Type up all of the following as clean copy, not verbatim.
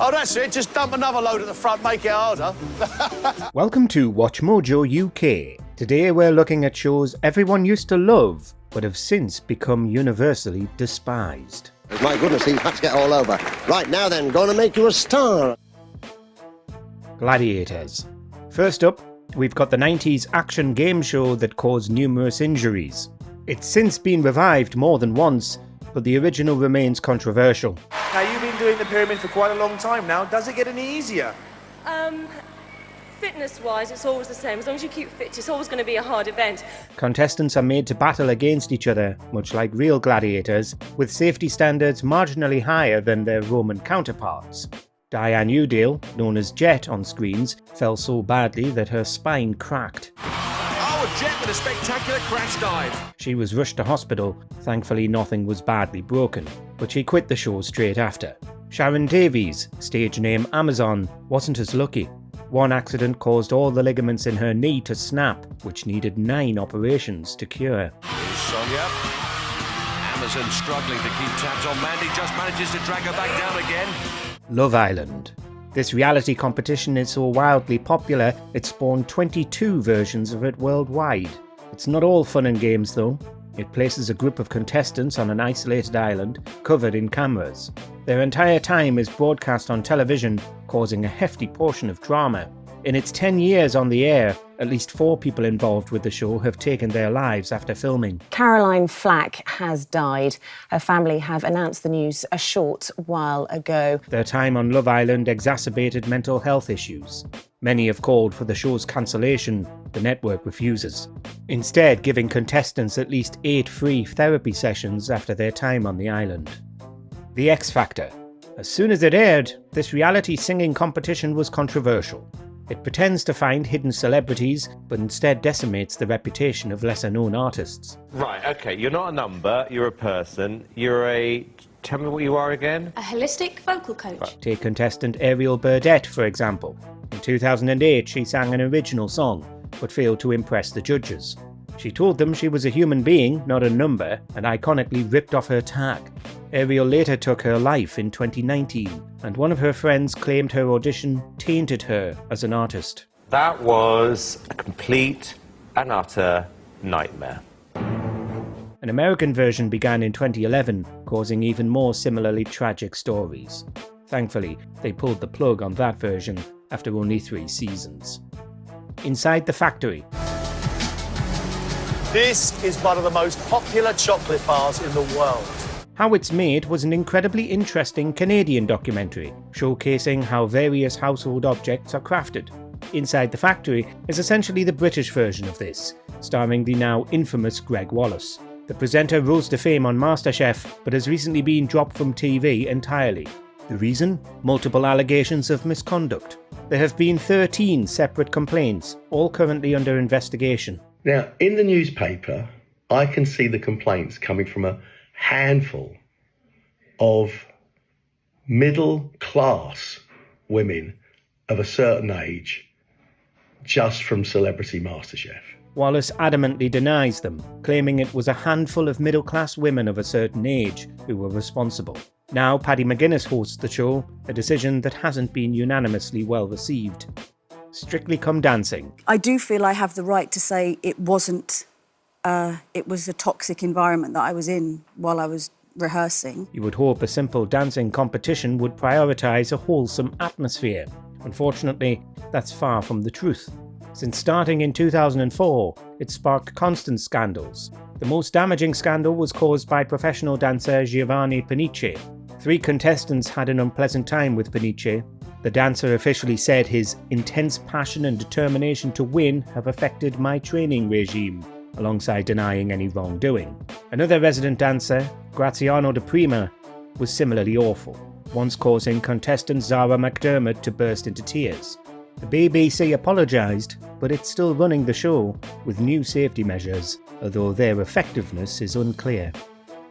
Oh, that's it. Just dump another load at the front, make it harder. Welcome to WatchMojoUK. Today we're looking at shows everyone used to love, but have since become universally despised. My goodness, these hats get all over. Right, now then, gonna make you a star. Gladiators. First up, we've got the 90s action game show that caused numerous injuries. It's since been revived more than once, but the original remains controversial. Now, you've been doing the pyramid for quite a long time now. Does it get any easier? Fitness-wise, it's always the same. As long as you keep fit, it's always going to be a hard event. Contestants are made to battle against each other, much like real gladiators, with safety standards marginally higher than their Roman counterparts. Diane Udale, known as Jet on screens, fell so badly that her spine cracked. Oh, Jet with a spectacular crash dive. She was rushed to hospital. Thankfully, nothing was badly broken, but she quit the show straight after. Sharon Davies, stage name Amazon, wasn't as lucky. One accident caused all the ligaments in her knee to snap, which needed 9 operations to cure. Here's Sonia. Amazon struggling to keep tabs on Mandy, just manages to drag her back down again. Love Island. This reality competition is so wildly popular, it spawned 22 versions of it worldwide. It's not all fun and games though. It places a group of contestants on an isolated island, covered in cameras. Their entire time is broadcast on television, causing a hefty portion of drama. In its 10 years on the air, at least 4 people involved with the show have taken their lives after filming. Caroline Flack has died. Her family have announced the news a short while ago. Their time on Love Island exacerbated mental health issues. Many have called for the show's cancellation. The network refuses, instead giving contestants at least 8 free therapy sessions after their time on the island. The X Factor. As soon as it aired, this reality singing competition was controversial. It pretends to find hidden celebrities, but instead decimates the reputation of lesser-known artists. Right, okay, you're not a number, you're a person, you're a... Tell me what you are again? A holistic vocal coach. Right. Take contestant Ariel Burdett, for example. In 2008, she sang an original song, but failed to impress the judges. She told them she was a human being, not a number, and iconically ripped off her tag. Ariel later took her life in 2019, and one of her friends claimed her audition tainted her as an artist. That was a complete and utter nightmare. An American version began in 2011, causing even more similarly tragic stories. Thankfully, they pulled the plug on that version after only 3 seasons. Inside the Factory. This is one of the most popular chocolate bars in the world. How It's Made was an incredibly interesting Canadian documentary, showcasing how various household objects are crafted. Inside the Factory is essentially the British version of this, starring the now infamous Greg Wallace. The presenter rose to fame on MasterChef, but has recently been dropped from TV entirely. The reason? Multiple allegations of misconduct. There have been 13 separate complaints, all currently under investigation. Now, in the newspaper, I can see the complaints coming from a handful of middle-class women of a certain age, just from Celebrity MasterChef. Wallace adamantly denies them, claiming it was a handful of middle-class women of a certain age who were responsible. Now Paddy McGuinness hosts the show, a decision that hasn't been unanimously well received. Strictly Come Dancing. I do feel I have the right to say it wasn't, it was a toxic environment that I was in while I was rehearsing. You would hope a simple dancing competition would prioritise a wholesome atmosphere. Unfortunately, that's far from the truth. Since starting in 2004, it sparked constant scandals. The most damaging scandal was caused by professional dancer Giovanni Panice. 3 contestants had an unpleasant time with Panice. The dancer officially said his intense passion and determination to win have affected my training regime, alongside denying any wrongdoing. Another resident dancer, Graziano De Prima, was similarly awful, once causing contestant Zara McDermott to burst into tears. The BBC apologised, but it's still running the show with new safety measures, although their effectiveness is unclear.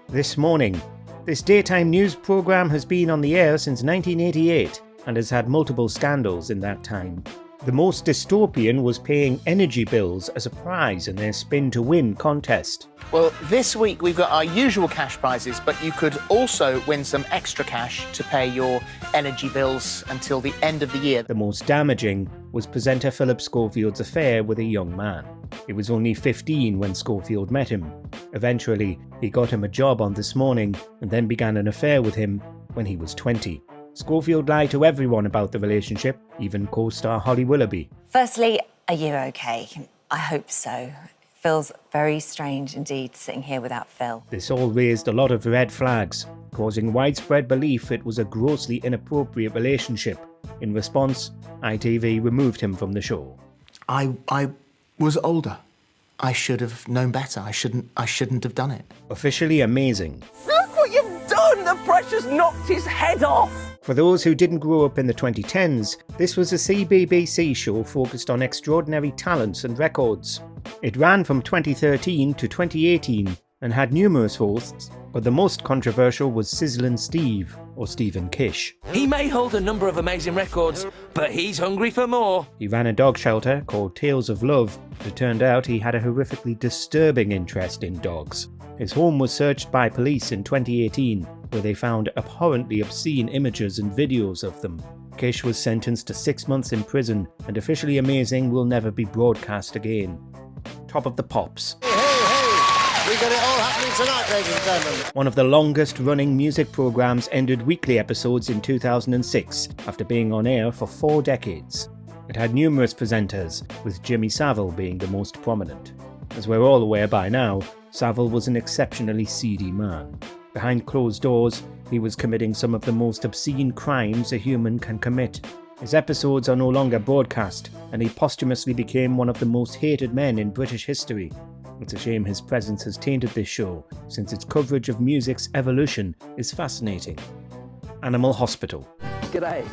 This Morning. This daytime news programme has been on the air since 1988 and has had multiple scandals in that time. The most dystopian was paying energy bills as a prize in their Spin to Win contest. Well, this week we've got our usual cash prizes, but you could also win some extra cash to pay your energy bills until the end of the year. The most damaging was presenter Philip Schofield's affair with a young man. He was only 15 when Schofield met him. Eventually, he got him a job on This Morning and then began an affair with him when he was 20. Schofield lied to everyone about the relationship, even co-star Holly Willoughby. Firstly, are you okay? I hope so. Feels very strange indeed sitting here without Phil. This all raised a lot of red flags, causing widespread belief it was a grossly inappropriate relationship. In response, ITV removed him from the show. I was older. I should have known better. I shouldn't have done it. Officially amazing. Look what you've done! The pressure's knocked his head off! For those who didn't grow up in the 2010s, this was a CBBC show focused on extraordinary talents and records. It ran from 2013 to 2018 and had numerous hosts, but the most controversial was Sizzlin' Steve, or Stephen Kish. He may hold a number of amazing records, but he's hungry for more. He ran a dog shelter called Tales of Love, but it turned out he had a horrifically disturbing interest in dogs. His home was searched by police in 2018, where they found abhorrently obscene images and videos of them. Kish was sentenced to 6 months in prison, and Officially Amazing will never be broadcast again. Top of the Pops. Hey, we got it all happening tonight, ladies and gentlemen. One of the longest running music programmes ended weekly episodes in 2006, after being on air for 4 decades. It had numerous presenters, with Jimmy Savile being the most prominent. As we're all aware by now, Savile was an exceptionally seedy man. Behind closed doors, he was committing some of the most obscene crimes a human can commit. His episodes are no longer broadcast, and he posthumously became one of the most hated men in British history. It's a shame his presence has tainted this show, since its coverage of music's evolution is fascinating. Animal Hospital. G'day.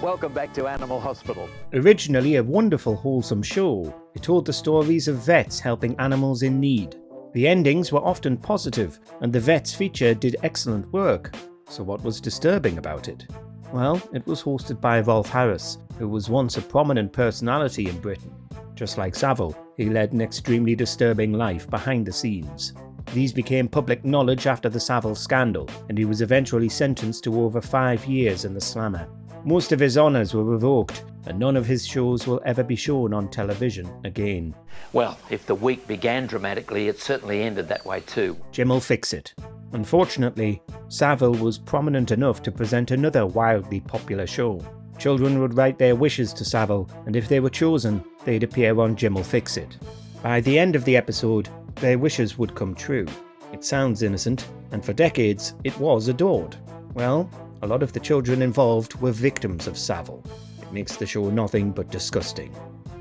Welcome back to Animal Hospital. Originally a wonderful, wholesome show, it told the stories of vets helping animals in need. The endings were often positive, and the vets feature did excellent work. So what was disturbing about it? Well, it was hosted by Rolf Harris, who was once a prominent personality in Britain. Just like Savile, he led an extremely disturbing life behind the scenes. These became public knowledge after the Savile scandal, and he was eventually sentenced to over 5 years in the slammer. Most of his honours were revoked, and none of his shows will ever be shown on television again. Well, if the week began dramatically, it certainly ended that way too. Jim'll fix it. Unfortunately, Savile was prominent enough to present another wildly popular show. Children would write their wishes to Savile, and if they were chosen, they'd appear on Jim'll Fix It. By the end of the episode, their wishes would come true. It sounds innocent, and for decades, it was adored. Well, a lot of the children involved were victims of Savile. It makes the show nothing but disgusting.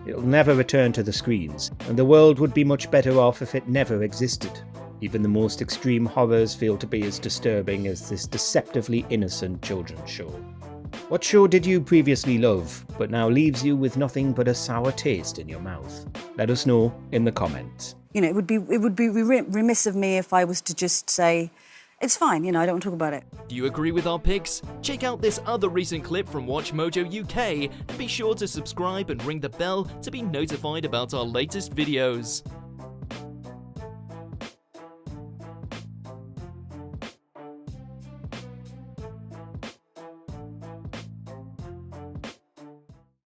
It'll never return to the screens, and the world would be much better off if it never existed. Even the most extreme horrors fail to be as disturbing as this deceptively innocent children's show. What show did you previously love, but now leaves you with nothing but a sour taste in your mouth? Let us know in the comments. You know, it would be remiss of me if I was to just say, it's fine, you know, I don't want to talk about it. Do you agree with our picks? Check out this other recent clip from WatchMojoUK and be sure to subscribe and ring the bell to be notified about our latest videos.